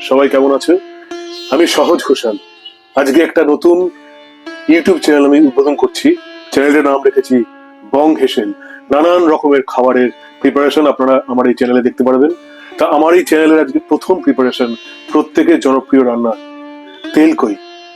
সবাই কেমন আছে? আমি সহজ ঘোষাল। আজকে একটা নতুন ইউটিউব চ্যানেল আমি উদ্বোধন করছি। চ্যানেলের নাম রেখেছি বং হেসেল। নানান রকমের খাবারের প্রিপারেশন আপনারা আমার এই চ্যানেলে দেখতে পারবেন। তা আমার এই চ্যানেলের আজকে প্রথম প্রিপারেশন প্রত্যেকের জনপ্রিয় রান্না তেল কই।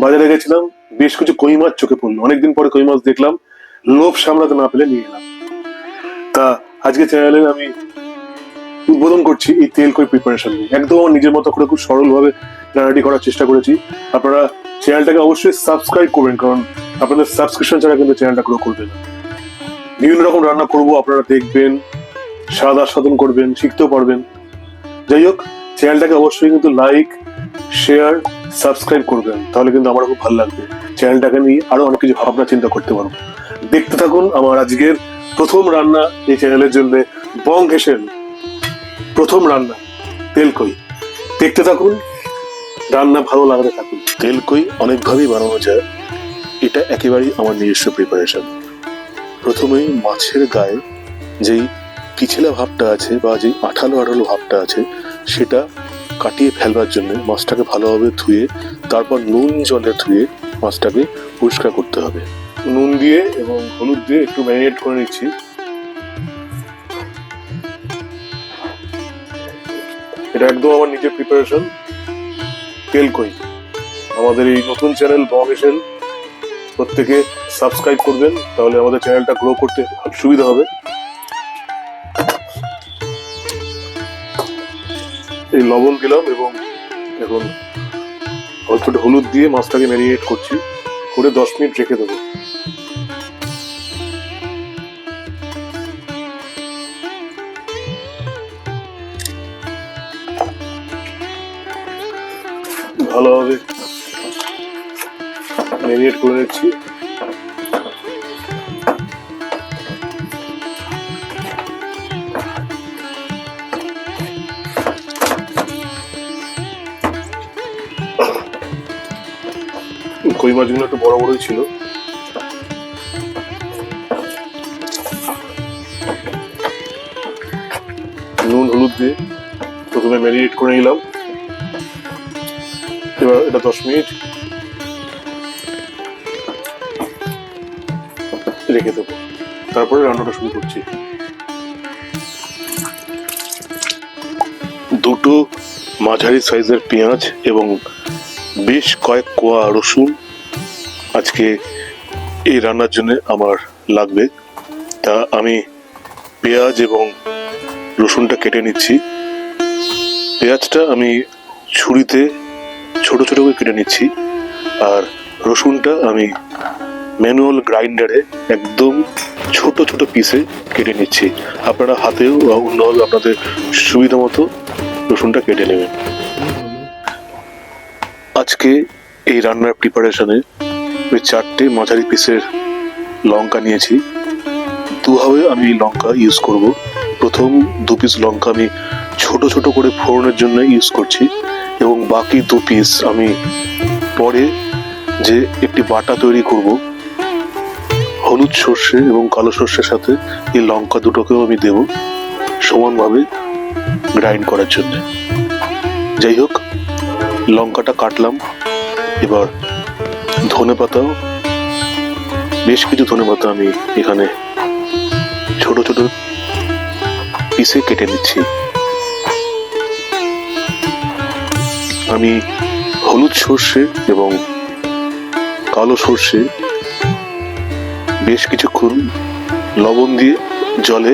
বাজারে গেছিলাম, বেশ কিছু কই মাছ চোখে পড়লো, অনেকদিন পরে কই মাছ দেখলাম, লোভ সামলাতে না পেলে নিয়ে এলাম। তা আজকে চ্যানেলে আমি উদ্বোধন করছি এই তেল কই প্রিপারেশন নিয়ে। একদম আমার নিজের মতো করে খুব সরল ভাবে রান্নাটি করার চেষ্টা করেছি। আপনারা চ্যানেলটাকে অবশ্যই সাবস্ক্রাইব করবেন, কারণ আপনাদের সাবস্ক্রিপশন ছাড়া কিন্তু চ্যানেলটা গ্রো করবে না। বিভিন্ন রকম রান্না করব, আপনারা দেখবেন, স্বাদ আস্বাদন করবেন, শিখতেও পারবেন। যাই হোক, চ্যানেলটাকে অবশ্যই কিন্তু লাইক, শেয়ার, সাবস্ক্রাইব করবেন, তাহলে কিন্তু আমার খুব ভালো লাগবে। চ্যানেলটাকে নিয়ে আরো অনেক কিছু ভাবনা চিন্তা করতে পারবো। দেখতে থাকুন আমার আজকের প্রথম রান্না এই চ্যানেলের জন্য, বং হেসেল প্রথম রান্না তেল কই। দেখতে থাকুন, রান্না ভালো লাগতে থাকুন। তেল কই অনেকভাবেই বানানো যায়, এটা একেবারেই আমার নিজস্ব প্রিপারেশন। প্রথমেই মাছের গায়ে যেই পিছলা ভাবটা আছে বা যেই আঠালো আঠালো ভাবটা আছে সেটা কাটিয়ে ফেলবার জন্য মাছটাকে ভালোভাবে ধুয়ে, তারপর নুন জলে ধুয়ে মাছটাকে পরিষ্কার করতে হবে। নুন দিয়ে এবং হলুদ দিয়ে একটু ম্যারিনেট করে নিচ্ছি। এটা একদম আমার নিজের প্রিপারেশন তেল কই। আমাদের এই নতুন চ্যানেল বং হেসেল, প্রত্যেকে সাবস্ক্রাইব করবেন, তাহলে আমাদের চ্যানেলটা গ্রো করতে সুবিধা হবে। এই লবণ দিলাম এবং এখন অল্প একটু হলুদ দিয়ে মাছটাকে ম্যারিনেট করছি, করে 10 মিনিট রেখে দেবো। ভালোভাবে ম্যারিনেট করে নিচ্ছি। কই মাছগুলো একটু বড় বড়ই ছিল। নুন হলুদ দিয়ে প্রথমে ম্যারিনেট করে নিলাম। এবার এটা 10 মিনিট রেখে দেবো, তারপরে রান্নাটা শুরু করছি। দুটো মাঝারি সাইজের পেঁয়াজ এবং বেশ কয়েক কোয়া রসুন আজকে এই রান্নার জন্য আমার লাগবে। তা আমি পেঁয়াজ এবং রসুনটা কেটে নিচ্ছি। পেঁয়াজটা আমি ছুরিতে ছোট ছোট করে কেটে নিচ্ছি, আর রসুনটা আমি ম্যানুয়াল গ্রাইন্ডারে একদম ছোট ছোট পিসে কেটে নিচ্ছি। আপনারা হাতেও অন্যভাবে আপনাদের সুবিধা মতো রসুনটা কেটে নেবেন। আজকে এই রান্নার প্রিপারেশনে ওই 4টে মাঝারি পিসের লঙ্কা নিয়েছি। দুভাবে আমি লঙ্কা ইউজ করব। প্রথম 2 পিস লঙ্কা আমি ছোট ছোট করে ফোড়নের জন্য ইউজ করছি, এবং বাকি 2 পিস আমি পরে যে একটি বাটা তৈরি করব হলুদ সর্ষে এবং কালো সর্ষের সাথে, এই লঙ্কা দুটোকেও আমি দেব সমানভাবে গ্রাইন্ড করার জন্য। যাই হোক, লঙ্কাটা কাটলাম। এবার ধনেপাতাও, বেশ কিছু ধনেপাতা আমি এখানে ছোট ছোট পিসে কেটে নিচ্ছি। আমি হলুদ সর্ষে এবং কালো সর্ষে বেশ কিছুক্ষণ লবণ দিয়ে জলে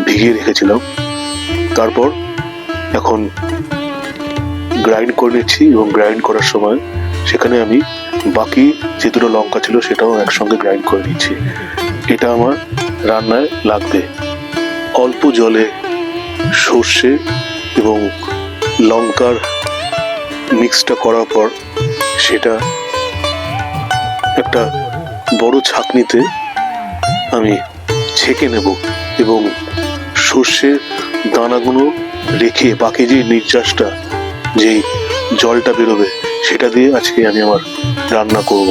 ভিজিয়ে রেখেছিলাম। তারপর এখন গ্রাইন্ড করে নিচ্ছি, এবং গ্রাইন্ড করার সময় সেখানে আমি বাকি যে দুটো লঙ্কা ছিল সেটাও একসঙ্গে গ্রাইন্ড করে নিচ্ছি। এটা আমার রান্নায় লাগবে। অল্প জলে সর্ষে এবং লঙ্কার মিক্সটা করার পর সেটা একটা বড় ছাঁকনিতে আমি ছেঁকে নেব, এবং সর্ষের দানাগুলো রেখে বাকি যে নির্যাসটা, যেই জলটা বেরোবে, সেটা দিয়ে আজকে আমি আমার রান্না করব।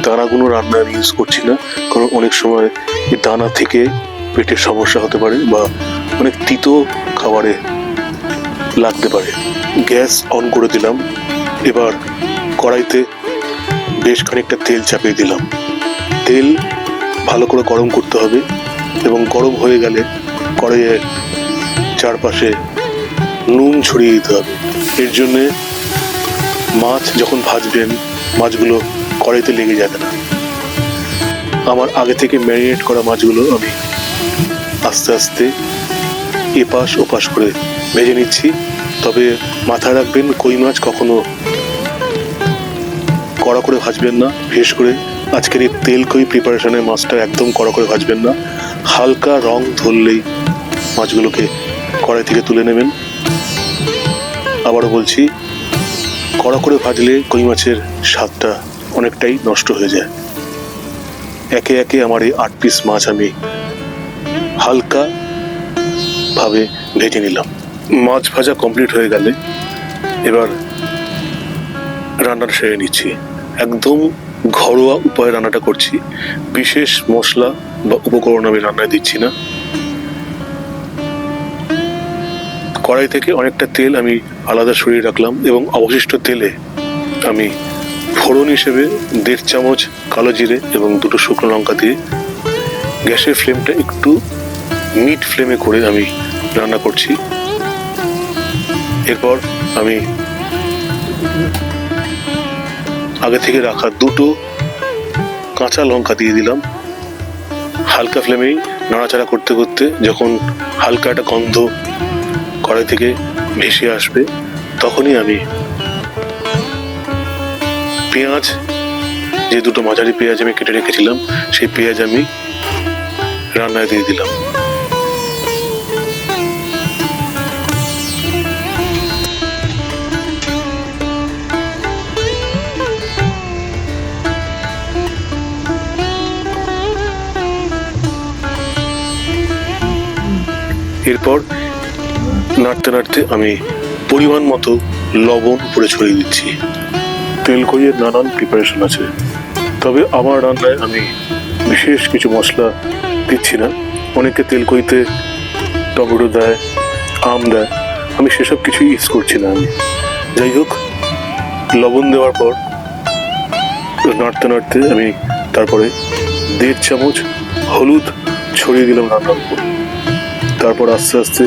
দানাগুলো রান্না আমি ইউজ করছি না, কারণ অনেক সময় এই দানা থেকে পেটের সমস্যা হতে পারে, বা অনেক তিতো খাবারে লাগতে পারে। গ্যাস অন করে দিলাম। এবার কড়াইতে বেশ খানিকটা তেল চাপিয়ে দিলাম। তেল ভালো করে গরম করতে হবে এবং গরম হয়ে গেলে কড়াইয়ের চারপাশে নুন ছড়িয়ে দিতে হবে। এর জন্যে মাছ যখন ভাজবেন মাছগুলো কড়াইতে লেগে যাবে না। আমার আগে থেকে ম্যারিনেট করা মাছগুলো আমি আস্তে আস্তে এপাশ ওপাশ করে ভেজে নিচ্ছি। তবে মাথায় রাখবেন কই মাছ কখনো কড়া করে ভাজবেন না। বিশেষ করে আজকের এই তেল কই প্রিপারেশনের মাছটা একদম কড়া করে ভাজবেন না। হালকা রং ধরলেই মাছগুলোকে কড়াই থেকে তুলে নেবেন। আবারও বলছি, কড়া করে ভাজলে কই মাছের স্বাদটা অনেকটাই নষ্ট হয়ে যায়। একে একে আমার এই 8 পিস মাছ আমি হালকা ভাবে ভেজে নিলাম। মাছ ভাজা কমপ্লিট হয়ে গেলে এবার রান্নাটা সেরে নিচ্ছি। একদম ঘরোয়া উপায়ে রান্নাটা করছি। বিশেষ মশলা বা উপকরণ আমি রান্নায় দিচ্ছি না। কড়াই থেকে অনেকটা তেল আমি আলাদা সরিয়ে রাখলাম এবং অবশিষ্ট তেলে আমি ফোড়ন হিসেবে 1.5 চামচ কালো জিরে এবং 2 শুকনো লঙ্কা দিয়ে গ্যাসের ফ্লেমটা একটু মিড ফ্লেমে করে আমি রান্না করছি। এরপর আমি আগে থেকে রাখা 2 কাঁচা লঙ্কা দিয়ে দিলাম। হালকা ফ্লেমেই নাড়াচাড়া করতে করতে যখন হালকা একটা গন্ধ কড়াই থেকে ভেসে আসবে তখনই আমি পেঁয়াজ, যে 2 মাঝারি পেঁয়াজ আমি কেটে রেখেছিলাম সেই পেঁয়াজ আমি রান্নায় দিয়ে দিলাম। এরপর নাড়তে নাড়তে আমি পরিমাণ মতো লবণ উপরে ছড়িয়ে দিচ্ছি। তেল কইয়ের নানান প্রিপারেশন আছে, তবে আমার রান্নায় আমি বিশেষ কিছু মশলা দিচ্ছি না। অনেকে তেল কইতে টমেটো দেয়, আম দেয়, আমি সেসব কিছুই ইউজ করছি না। আমি যাই হোক, লবণ দেওয়ার পর নাড়তে নাড়তে আমি তারপরে 1.5 চামচ হলুদ ছড়িয়ে দিলাম রান্নার উপর। তারপর আস্তে আস্তে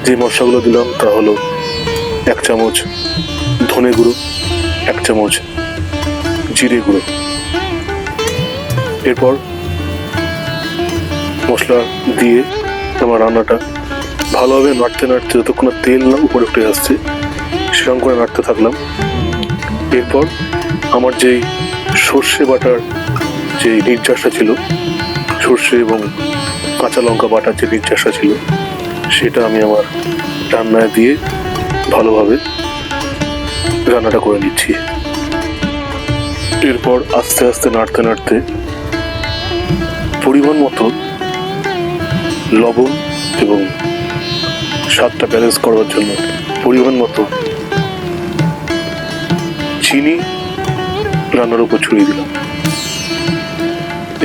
যে মশলাগুলো দিলাম তা হলো 1 চামচ ধনে গুঁড়ো, 1 চামচ জিরে গুঁড়ো। এরপর মশলা দিয়ে আমার রান্নাটা ভালোভাবে নাড়তে নাড়তে যতক্ষণ না তেল না উপরে উঠে আসছে সেরকম করে নাড়তে থাকলাম। এরপর আমার যেই সর্ষে বাটার যে নির্যাসটা ছিল, সর্ষে এবং কাঁচা লঙ্কা বাটার যে নির্যাসটা ছিল, সেটা আমি আমার রান্নায় দিয়ে ভালোভাবে রান্নাটা করে নিচ্ছি। এরপর আস্তে আস্তে নাড়তে নাড়তে পরিমাণ মতো লবণ এবং স্বাদটা ব্যালেন্স করার জন্য পরিমাণ মতো চিনি রান্নার উপর ছড়িয়ে দিলাম।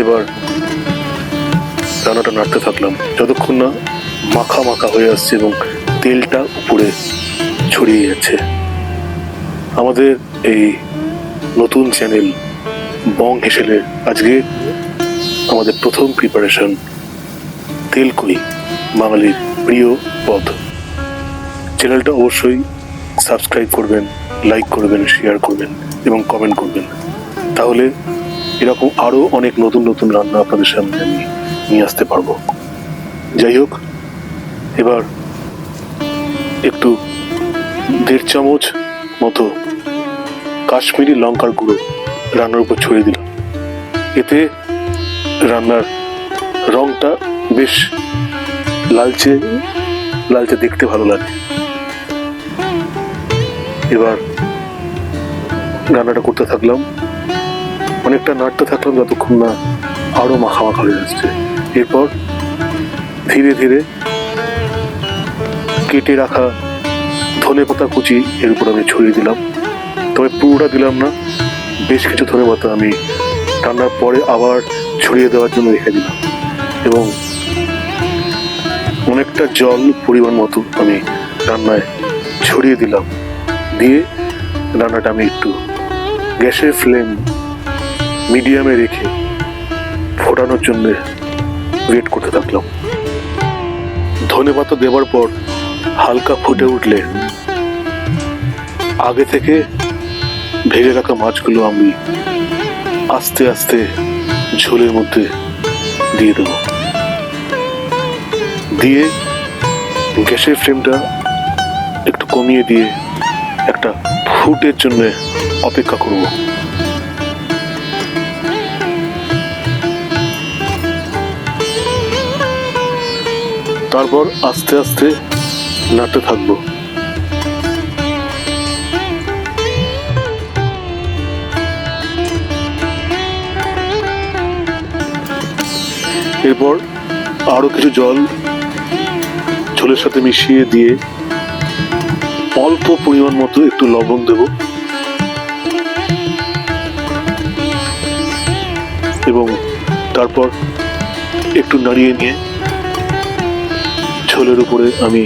এবার রান্নাটা নাড়তে থাকলাম যতক্ষণ না মাখা মাখা হয়ে আসছে এবং তেলটা উপরে ছড়িয়ে যাচ্ছে। আমাদের এই নতুন চ্যানেল বং হেসেলের আজকে আমাদের প্রথম প্রিপারেশন তেল কই, বাঙালির প্রিয় পদ। চ্যানেলটা অবশ্যই সাবস্ক্রাইব করবেন, লাইক করবেন, শেয়ার করবেন এবং কমেন্ট করবেন। তাহলে এরকম আরও অনেক নতুন নতুন রান্না আপনাদের সামনে আমি নিয়ে আসতে পারবো। যাই হোক, এবার একটু 1.5 চামচ মতো কাশ্মীরি লঙ্কার গুঁড়ো রান্নার উপর ছড়িয়ে দিলাম। এতে রান্নার রংটা বেশ লালচে লালচে দেখতে ভালো লাগে। এবার রান্নাটা করতে থাকলাম, অনেকটা নাড়তে থাকলাম যতক্ষণ না আরো মাখা মাখা হয়ে আসছে। এরপর ধীরে ধীরে কেটে রাখা ধনে পাতা কুচি এর উপর আমি ছড়িয়ে দিলাম। তবে পুরোটা দিলাম না, বেশ কিছু ধনে পাতা আমি রান্নার পরে আবার ছড়িয়ে দেওয়ার জন্য রেখে দিলাম এবং অনেকটা জল পরিমাণ মতো আমি রান্নায় ছড়িয়ে দিলাম। দিয়ে রান্নাটা আমি একটু গ্যাসের ফ্লেম মিডিয়ামে রেখে ফোটানোর জন্য ওয়েট করতে থাকলাম। ধনেপাতা দেওয়ার পর হালকা ফুটে উঠলে আগে থেকে ভেজে রাখা মাছগুলো আমি আস্তে আস্তে ঝোলের মধ্যে দিয়ে দেব। দিয়ে গ্যাসের ফ্লেমটা একটু কমিয়ে দিয়ে একটা ফুটের জন্য অপেক্ষা করব। তারপর আস্তে আস্তে নাড়তে থাকবো। এরপর আরো কিছু জল ঝোলের সাথে মিশিয়ে দিয়ে অল্প পরিমাণ মতো একটু লবণ দেব এবং তারপর একটু নাড়িয়ে নিয়ে ঝোলের উপরে আমি,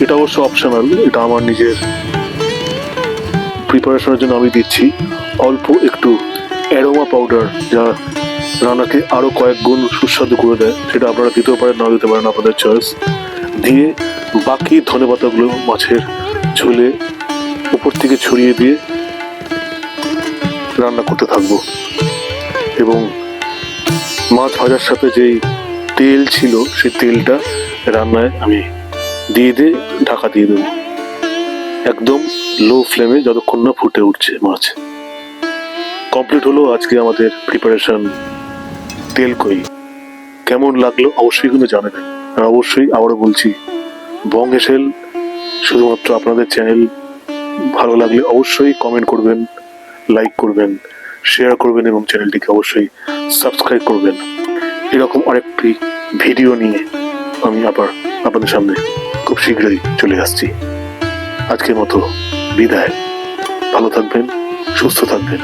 এটা অবশ্য অপশনাল, এটা আমার নিজের প্রিপারেশনের জন্য আমি দিচ্ছি অল্প একটু অ্যারোমা পাউডার, যা রান্নাকে আরো কয়েক গুণ সুস্বাদু করে দেয়। সেটা আপনারা দিতেও পারেন, না দিতে পারেন, আপনাদের চয়েস। দিয়ে বাকি ধনেপাতাগুলো মাছের ঝোলে উপর থেকে ছড়িয়ে দিয়ে রান্না করতে থাকবো। এবং মাছ ভাজার সাথে যেই তেল ছিল সেই তেলটা রান্নায় আমি দিয়ে ঢাকা দিয়ে দেবো একদম লো ফ্লেমে, যতক্ষণ না ফুটে উঠছে মাছ। কমপ্লিট হলো আজকে আমাদের প্রিপারেশন তেলকই। কেমন লাগলো অবশ্যই কিন্তু জানাবেন। আর অবশ্যই আবারও বলছি, বং হেসেল শুধুমাত্র আপনাদের চ্যানেল। ভালো লাগলে অবশ্যই কমেন্ট করবেন, লাইক করবেন, শেয়ার করবেন এবং চ্যানেলটিকে অবশ্যই সাবস্ক্রাইব করবেন। এরকম আরেকটি ভিডিও নিয়ে আমি আবার আপনাদের সামনে খুব শীঘ্রই চলে আসছি। আজকের মতো বিদায়। ভালো থাকবেন, সুস্থ থাকবেন।